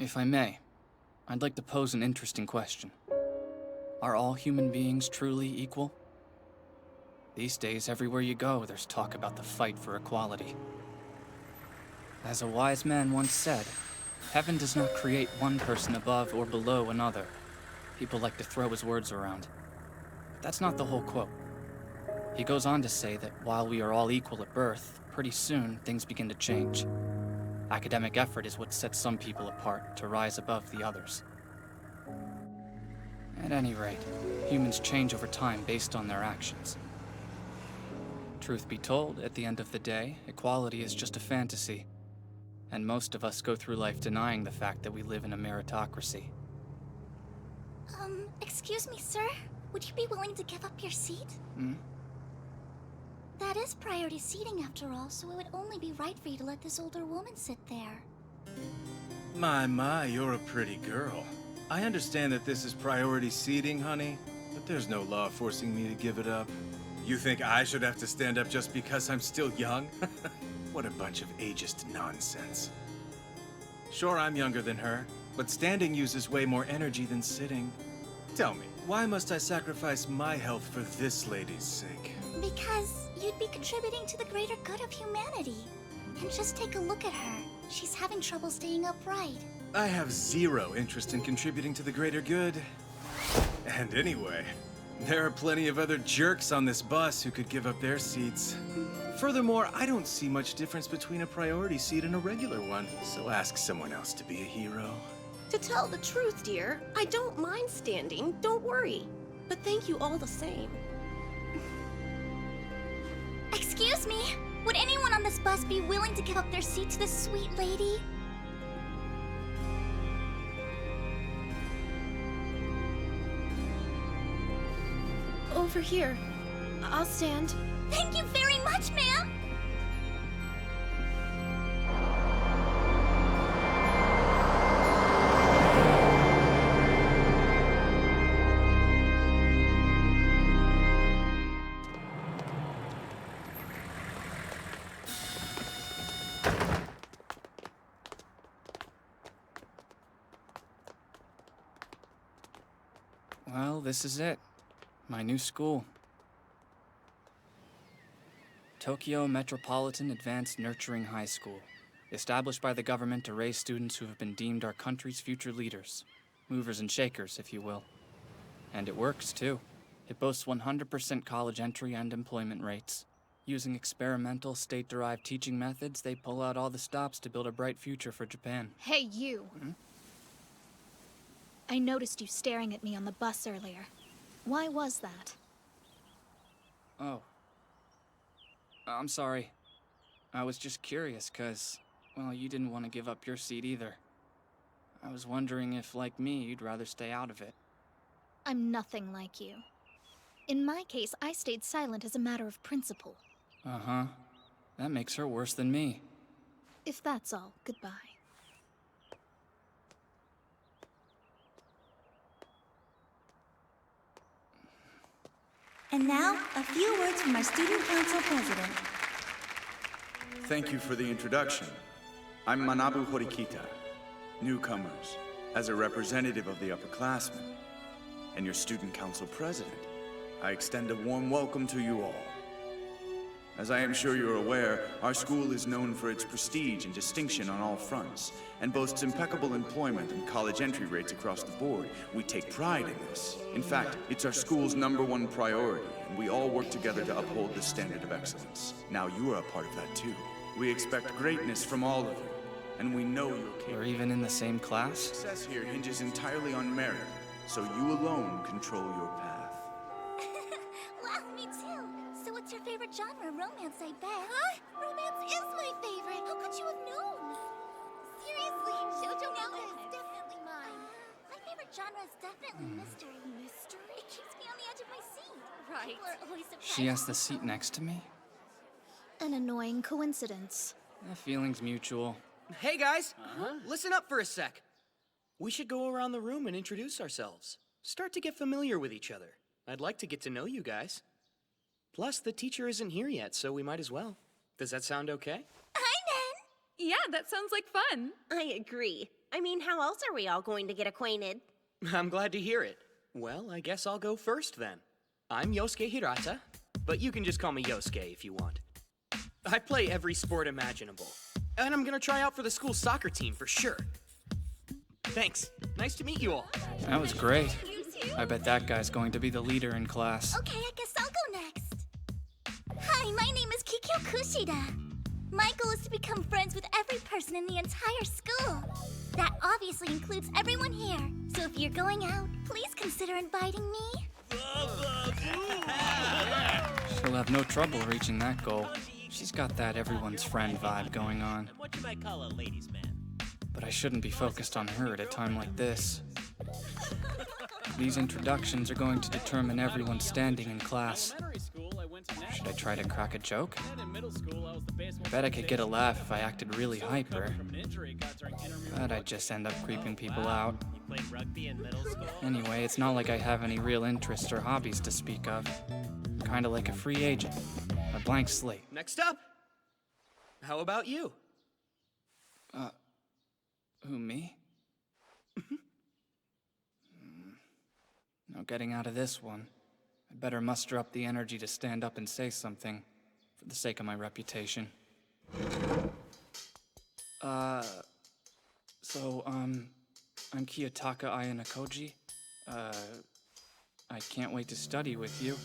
If I may, I'd like to pose an interesting question. Are all human beings truly equal? These days, everywhere you go, there's talk about the fight for equality. As a wise man once said, heaven does not create one person above or below another. People like to throw his words around. But that's not the whole quote. He goes on to say that while we are all equal at birth, pretty soon things begin to change. Academic effort is what sets some people apart to rise above the others. At any rate, humans change over time based on their actions. Truth be told, at the end of the day, equality is just a fantasy. And most of us go through life denying the fact that we live in a meritocracy. Excuse me, sir? Would you be willing to give up your seat? That is priority seating after all, so it would only be right for you to let this older woman sit there. My, you're a pretty girl. I understand that this is priority seating, honey, but there's no law forcing me to give it up. You think I should have to stand up just because I'm still young? What a bunch of ageist nonsense. Sure, I'm younger than her, but standing uses way more energy than sitting. Tell me, why must I sacrifice my health for this lady's sake? Because you'd be contributing to the greater good of humanity. And just take a look at her. She's having trouble staying upright. I have zero interest in contributing to the greater good. And anyway, there are plenty of other jerks on this bus who could give up their seats. Furthermore, I don't see much difference between a priority seat and a regular one, so ask someone else to be a hero. To tell the truth, dear, I don't mind standing, don't worry. But thank you all the same. Excuse me? Would anyone on this bus be willing to give up their seat to this sweet lady? Over here. I'll stand. Thank you very much, ma'am! Well, this is it. My new school. Tokyo Metropolitan Advanced Nurturing High School, established by the government to raise students who have been deemed our country's future leaders. Movers and shakers, if you will. And it works, too. It boasts 100% college entry and employment rates. Using experimental, state-derived teaching methods, they pull out all the stops to build a bright future for Japan. Hey, you. I noticed you staring at me on the bus earlier. Why was that? Oh. I'm sorry. I was just curious, 'cause, well, you didn't want to give up your seat either. I was wondering if, like me, you'd rather stay out of it. I'm nothing like you. In my case, I stayed silent as a matter of principle. Uh-huh. That makes her worse than me. If that's all, goodbye. And now, a few words from our student council president. Thank you for the introduction. I'm Manabu Horikita, newcomers, as a representative of the upperclassmen, and your student council president. I extend a warm welcome to you all. As I am sure you're aware, our school is known for its prestige and distinction on all fronts, and boasts impeccable employment and college entry rates across the board. We take pride in this. In fact, it's our school's #1 priority, and we all work together to uphold this standard of excellence. Now you are a part of that too. We expect greatness from all of you, and we know you're capable. We're even in the same class? Success here hinges entirely on merit, so you alone control your path. Wow, me too. So what's your favorite genre? Romance, I bet. Huh? Romance is my favorite. How could you have known? Seriously, shoujo now is definitely mine. My favorite genre is definitely mystery. Mystery? It keeps me on the edge of my seat. Right. People are always surprised. She has the seat next to me? An annoying coincidence. The feeling's mutual. Hey guys, listen up for a sec. We should go around the room and introduce ourselves. Start to get familiar with each other. I'd like to get to know you guys. Plus, the teacher isn't here yet, so we might as well. Does that sound okay? Hi, Nen. Yeah, that sounds like fun. I agree. I mean, how else are we all going to get acquainted? I'm glad to hear it. Well, I guess I'll go first then. I'm Yosuke Hirata, but you can just call me Yosuke if you want. I play every sport imaginable, and I'm gonna try out for the school soccer team for sure. Thanks. Nice to meet you all. That was great. You too? I bet that guy's going to be the leader in class. Okay, I guess I'll go next. Hi, my name is Kikyo Kushida. My goal is to become friends with every person in the entire school. That obviously includes everyone here. So if you're going out, please consider inviting me. She'll have no trouble reaching that goal. She's got that everyone's friend vibe going on. What you might call a ladies' man. But I shouldn't be focused on her at a time like this. These introductions are going to determine everyone's standing in class. Should I try to crack a joke? I bet I could get a laugh if I acted really hyper. But I'd just end up creeping people out. You played rugby in middle school? Anyway, it's not like I have any real interests or hobbies to speak of. Kinda like a free agent. A blank slate. Next up, how about you? Who, me? No getting out of this one. I'd better muster up the energy to stand up and say something, for the sake of my reputation. I'm Kiyotaka Ayanokoji. I can't wait to study with you.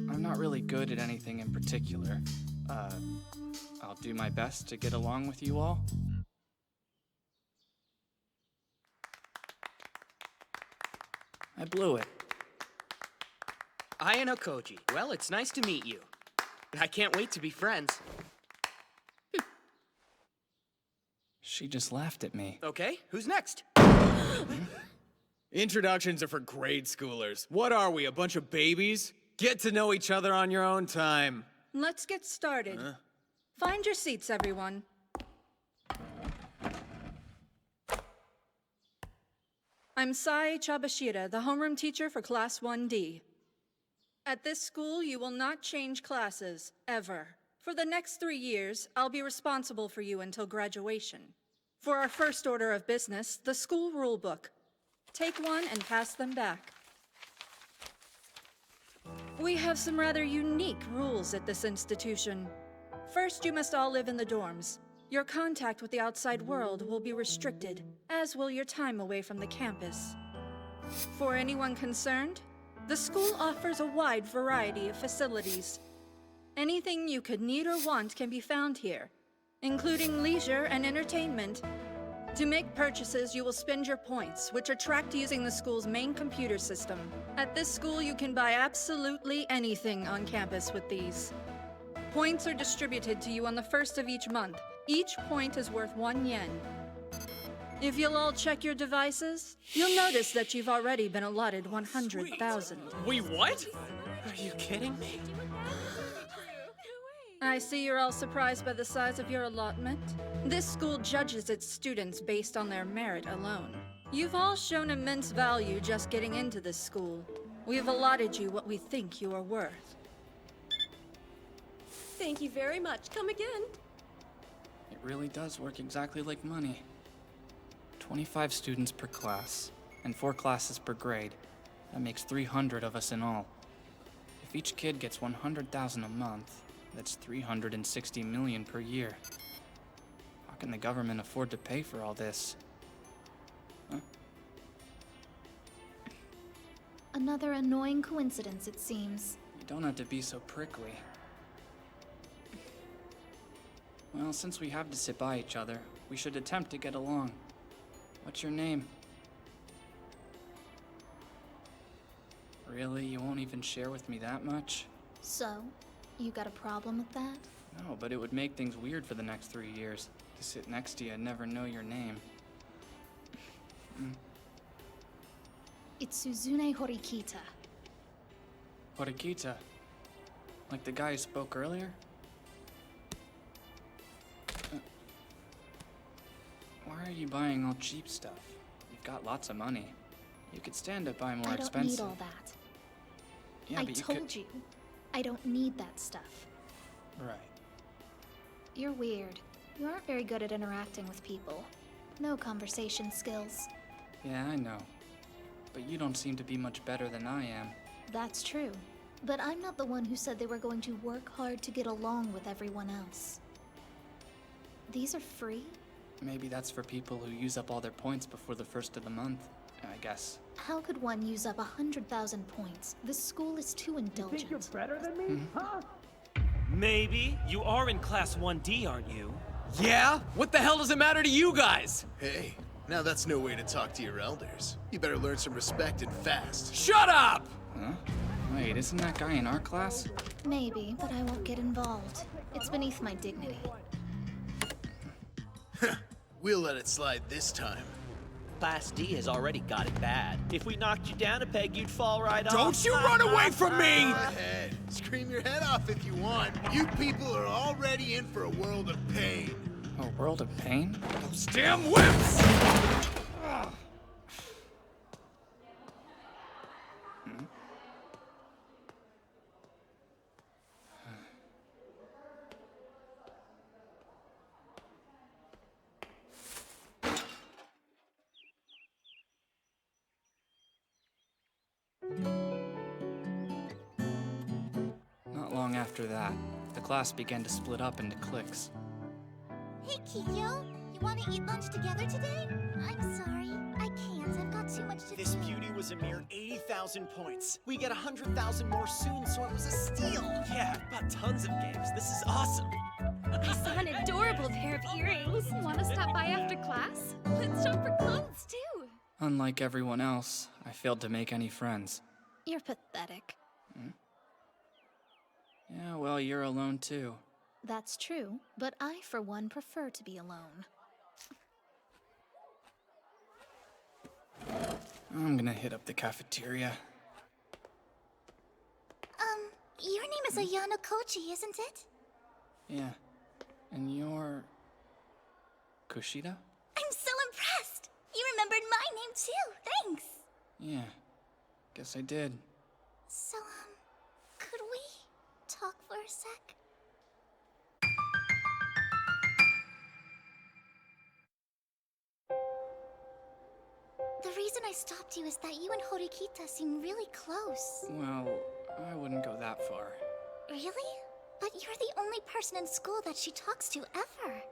I'm not really good at anything in particular. I'll do my best to get along with you all. I blew it. Ayano Koji. Well, it's nice to meet you. I can't wait to be friends. She just laughed at me. Okay, who's next? Introductions are for grade schoolers. What are we, a bunch of babies? Get to know each other on your own time. Let's get started. Find your seats, everyone. I'm Sai Chabashira, the homeroom teacher for Class 1D. At this school, you will not change classes, ever. For the next 3 years, I'll be responsible for you until graduation. For our first order of business, the school rule book. Take one and pass them back. We have some rather unique rules at this institution. First, you must all live in the dorms. Your contact with the outside world will be restricted, as will your time away from the campus. For anyone concerned, the school offers a wide variety of facilities. Anything you could need or want can be found here, including leisure and entertainment. To make purchases, you will spend your points, which are tracked using the school's main computer system. At this school, you can buy absolutely anything on campus with these. Points are distributed to you on the first of each month. Each point is worth 1 yen. If you'll all check your devices, you'll notice that you've already been allotted 100,000. Wait, what? Are you kidding me? I see you're all surprised by the size of your allotment. This school judges its students based on their merit alone. You've all shown immense value just getting into this school. We've allotted you what we think you are worth. Thank you very much. Come again. It really does work exactly like money. 25 students per class, and 4 classes per grade. That makes 300 of us in all. If each kid gets 100,000 a month, that's 360 million per year. How can the government afford to pay for all this? Huh? Another annoying coincidence, it seems. You don't have to be so prickly. Well, since we have to sit by each other, we should attempt to get along. What's your name? Really? You won't even share with me that much? So, you got a problem with that? No, but it would make things weird for the next 3 years. To sit next to you and never know your name. It's Suzune Horikita. Horikita? Like the guy who spoke earlier? Why are you buying all cheap stuff? You've got lots of money. You could stand to buy more I don't expensive. need all that. Yeah, I but told you, I don't need that stuff. Right. You're weird. You aren't very good at interacting with people. No conversation skills. Yeah, I know. But you don't seem to be much better than I am. That's true. But I'm not the one who said they were going to work hard to get along with everyone else. These are free? Maybe that's for people who use up all their points before the first of the month, I guess. How could one use up 100,000 points? This school is too indulgent. Think you're better than me, huh? Maybe. You are in Class 1D, aren't you? Yeah? What the hell does it matter to you guys? Hey, now that's no way to talk to your elders. You better learn some respect and fast. Shut up! Huh? Wait, isn't that guy in our class? Maybe, but I won't get involved. It's beneath my dignity. We'll let it slide this time. Class D has already got it bad. If we knocked you down a peg, you'd fall right off. Don't you run away from me! Go ahead. Scream your head off if you want. You people are already in for a world of pain. A world of pain? Those damn whips! Not long after that, the class began to split up into cliques. Hey, Kikyo. You want to eat lunch together today? I'm sorry. I can't. I've got too much to do. This beauty was a mere 80,000 points. We get 100,000 more soon, so it was a steal. Yeah, I've bought tons of games. This is awesome. I saw an adorable pair of earrings. Want to stop by after class? Let's shop for clothes, too. Unlike everyone else, I failed to make any friends. You're pathetic. Yeah, well, you're alone too. That's true, but I, for one, prefer to be alone. I'm gonna hit up the cafeteria. Your name is Ayano Kochi, isn't it? Yeah. And you're... Kushida? I'm so impressed! You remembered my name too, thanks! Yeah. Guess I did. So, could we talk for a sec? The reason I stopped you is that you and Horikita seem really close. Well, I wouldn't go that far. Really? But you're the only person in school that she talks to ever.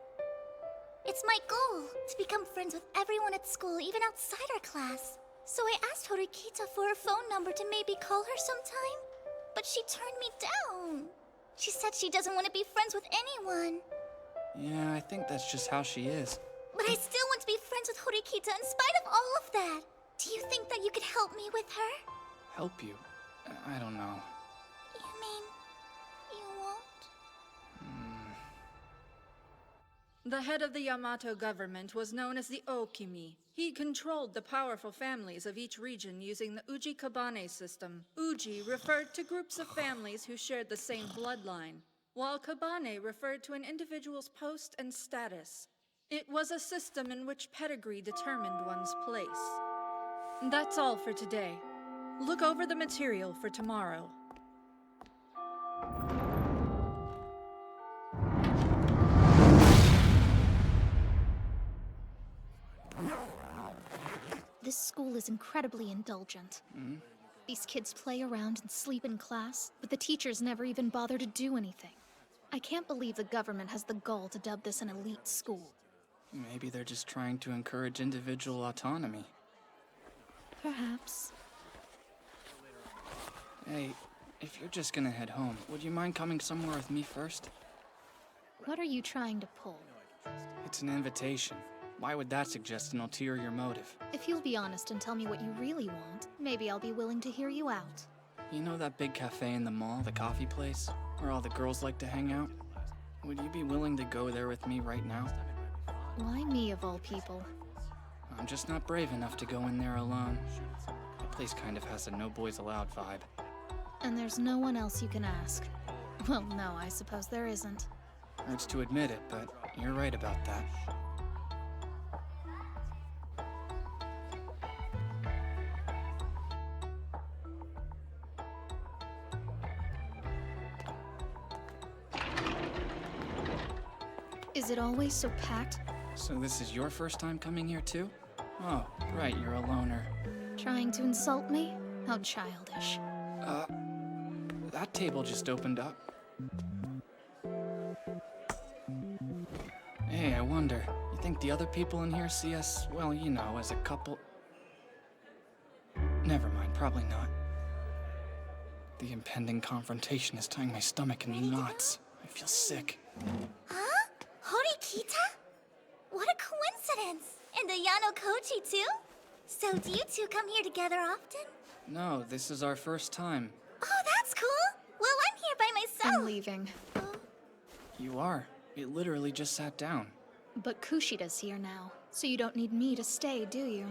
It's my goal to become friends with everyone at school, even outside our class. So I asked Horikita for her phone number to maybe call her sometime, but she turned me down. She said she doesn't want to be friends with anyone. Yeah, I think that's just how she is. But I still want to be friends with Horikita in spite of all of that. Do you think that you could help me with her? Help you? I don't know. You mean you won't? The head of the Yamato government was known as the Okimi. He controlled the powerful families of each region using the Uji-Kabane system. Uji referred to groups of families who shared the same bloodline, while Kabane referred to an individual's post and status. It was a system in which pedigree determined one's place. That's all for today. Look over the material for tomorrow. This school is incredibly indulgent. These kids play around and sleep in class, but the teachers never even bother to do anything. I can't believe the government has the gall to dub this an elite school. Maybe they're just trying to encourage individual autonomy. Perhaps. Hey, if you're just gonna head home, would you mind coming somewhere with me first? What are you trying to pull? It's an invitation. Why would that suggest an ulterior motive? If you'll be honest and tell me what you really want, maybe I'll be willing to hear you out. You know that big cafe in the mall, the coffee place, where all the girls like to hang out? Would you be willing to go there with me right now? Why me, of all people? I'm just not brave enough to go in there alone. The place kind of has a no boys allowed vibe. And there's no one else you can ask. Well, no, I suppose there isn't. Hurts to admit it, but you're right about that. Is it always so packed? So this is your first time coming here too? Oh, right, you're a loner. Trying to insult me? How childish. That table just opened up. Hey, I wonder, you think the other people in here see us, well, you know, as a couple? Never mind, probably not. The impending confrontation is tying my stomach in knots. I feel sick. Huh? Horikita? What a coincidence! And the Yano Kochi too? So do you two come here together often? No, this is our first time. Oh, that's cool! Well, I'm here by myself! I'm leaving. You are. It literally just sat down. But Kushida's here now, so you don't need me to stay, do you?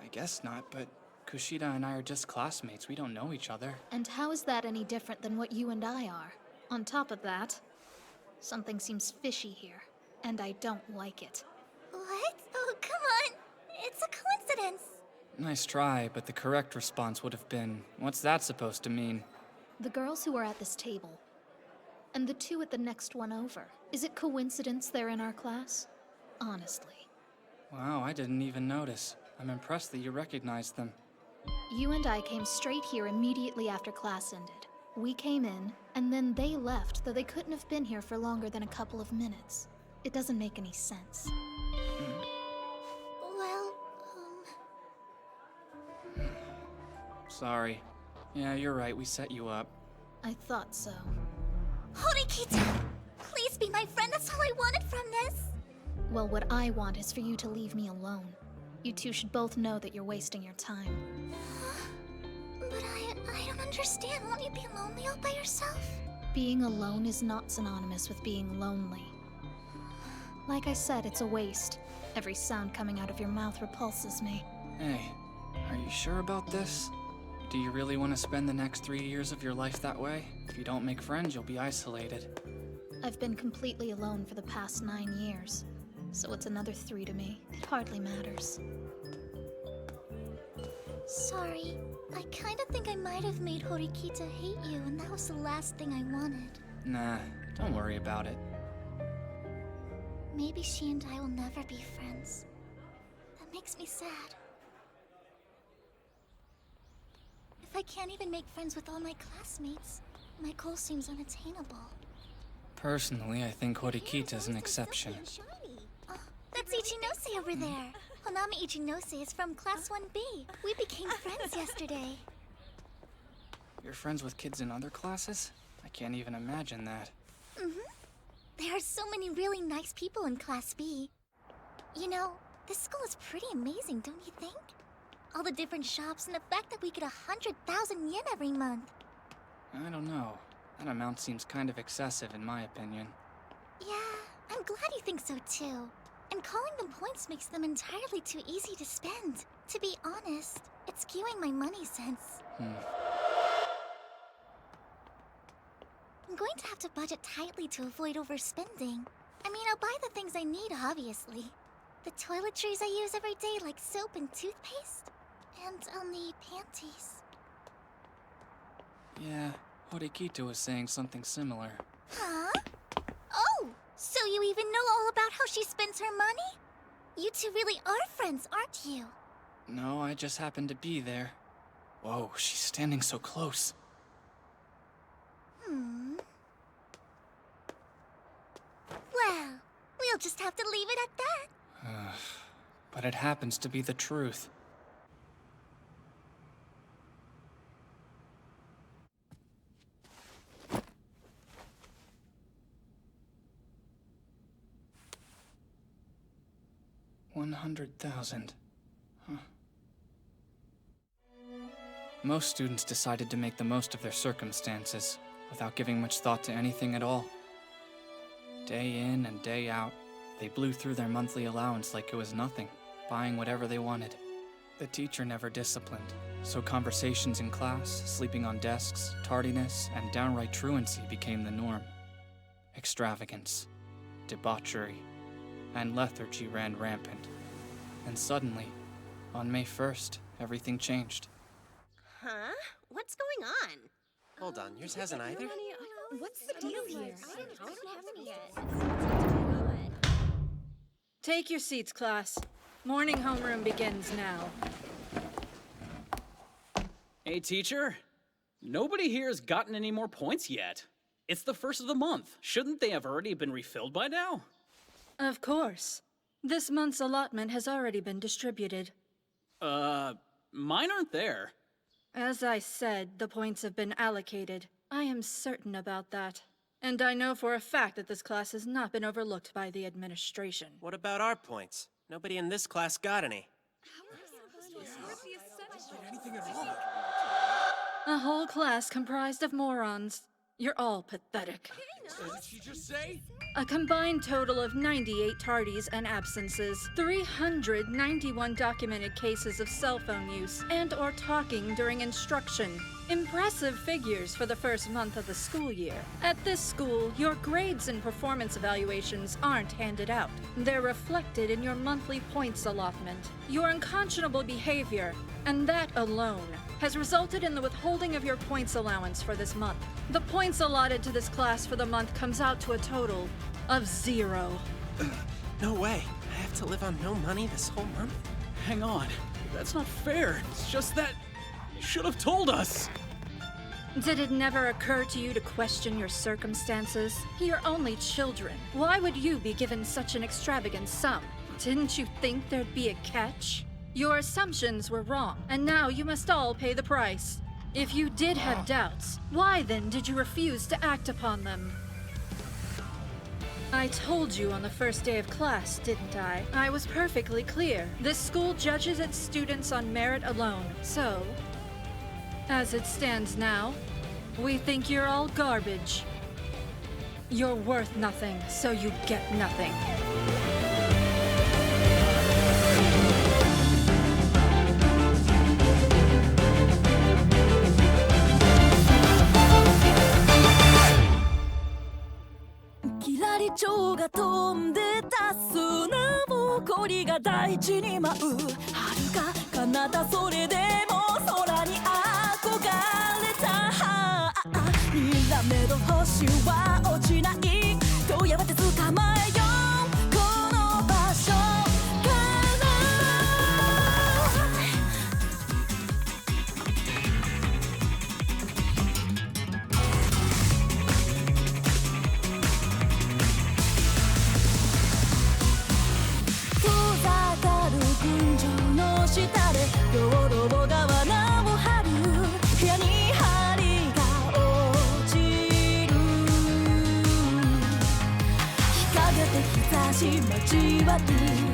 I guess not, but Kushida and I are just classmates. We don't know each other. And how is that any different than what you and I are? On top of that, something seems fishy here, and I don't like it. What? Oh, come on! It's a coincidence! Nice try, but the correct response would have been, what's that supposed to mean? The girls who are at this table, and the two at the next one over. Is it coincidence they're in our class? Honestly. Wow, I didn't even notice. I'm impressed that you recognized them. You and I came straight here immediately after class ended. We came in, and then they left, though they couldn't have been here for longer than a couple of minutes. It doesn't make any sense. Well, Sorry. Yeah, you're right, we set you up. I thought so. Horikita! Please be my friend, that's all I wanted from this! Well, what I want is for you to leave me alone. You two should both know that you're wasting your time. But I don't understand. Won't you be lonely all by yourself? Being alone is not synonymous with being lonely. Like I said, it's a waste. Every sound coming out of your mouth repulses me. Hey, are you sure about this? Do you really want to spend the next 3 years of your life that way? If you don't make friends, you'll be isolated. I've been completely alone for the past 9 years. So it's another 3 to me. It hardly matters. Sorry. I kinda think I might have made Horikita hate you, and that was the last thing I wanted. Nah, don't worry about it. Maybe she and I will never be friends. That makes me sad. If I can't even make friends with all my classmates, my goal seems unattainable. Personally, I think Horikita's an exception. Oh, that's Ichinose over there. Honami Ichinose is from Class 1B. We became friends yesterday. You're friends with kids in other classes? I can't even imagine that. There are so many really nice people in Class B. You know, this school is pretty amazing, don't you think? All the different shops and the fact that we get 100,000 yen every month. I don't know. That amount seems kind of excessive in my opinion. Yeah, I'm glad you think so too. And calling them points makes them entirely too easy to spend. To be honest, it's skewing my money sense. I'm going to have to budget tightly to avoid overspending. I mean, I'll buy the things I need, obviously. The toiletries I use every day, like soap and toothpaste. And I'll need panties. Yeah, Horikita was saying something similar. Huh? Oh, so you even know all about how she spends her money? You two really are friends, aren't you? No, I just happened to be there. Whoa, she's standing so close. Well, we'll just have to leave it at that. But it happens to be the truth. $100,000. Huh. Most students decided to make the most of their circumstances, without giving much thought to anything at all. Day in and day out, they blew through their monthly allowance like it was nothing, buying whatever they wanted. The teacher never disciplined, so conversations in class, sleeping on desks, tardiness, and downright truancy became the norm. Extravagance, debauchery, and lethargy ran rampant. And suddenly, on May 1st, everything changed. Huh? What's going on? Hold on, yours hasn't either? What's the deal here? I don't have any yet. Take your seats, class. Morning homeroom begins now. Hey, teacher. Nobody here has gotten any more points yet. It's the first of the month. Shouldn't they have already been refilled by now? Of course. This month's allotment has already been distributed. Mine aren't there. As I said, the points have been allocated. I am certain about that. And I know for a fact that this class has not been overlooked by the administration. What about our points? Nobody in this class got any. A whole class comprised of morons. You're all pathetic. What did she just say? A combined total of 98 tardies and absences, 391 documented cases of cell phone use and or talking during instruction. Impressive figures for the first month of the school year. At this school, your grades and performance evaluations aren't handed out. They're reflected in your monthly points allotment. Your unconscionable behavior, and that alone, has resulted in the withholding of your points allowance for this month. The points allotted to this class for the month comes out to a total of 0. No way. I have to live on no money this whole month? Hang on. That's not fair. It's just that you should have told us. Did it never occur to you to question your circumstances? You're only children. Why would you be given such an extravagant sum? Didn't you think there'd be a catch? Your assumptions were wrong, and now you must all pay the price. If you did have doubts, why then did you refuse to act upon them? I told you on the first day of class, didn't I? I was perfectly clear. This school judges its students on merit alone, so... as it stands now, we think you're all garbage. You're worth nothing, so you get nothing.蝶が飛んでた砂ぼこりが大地に舞う遥か彼方それでも空に憧れたにらめの星は落ちないとやがて捕まえようこの場所から群青の下で道路を川名を張る部屋に針が落ちる日陰で日差し交わる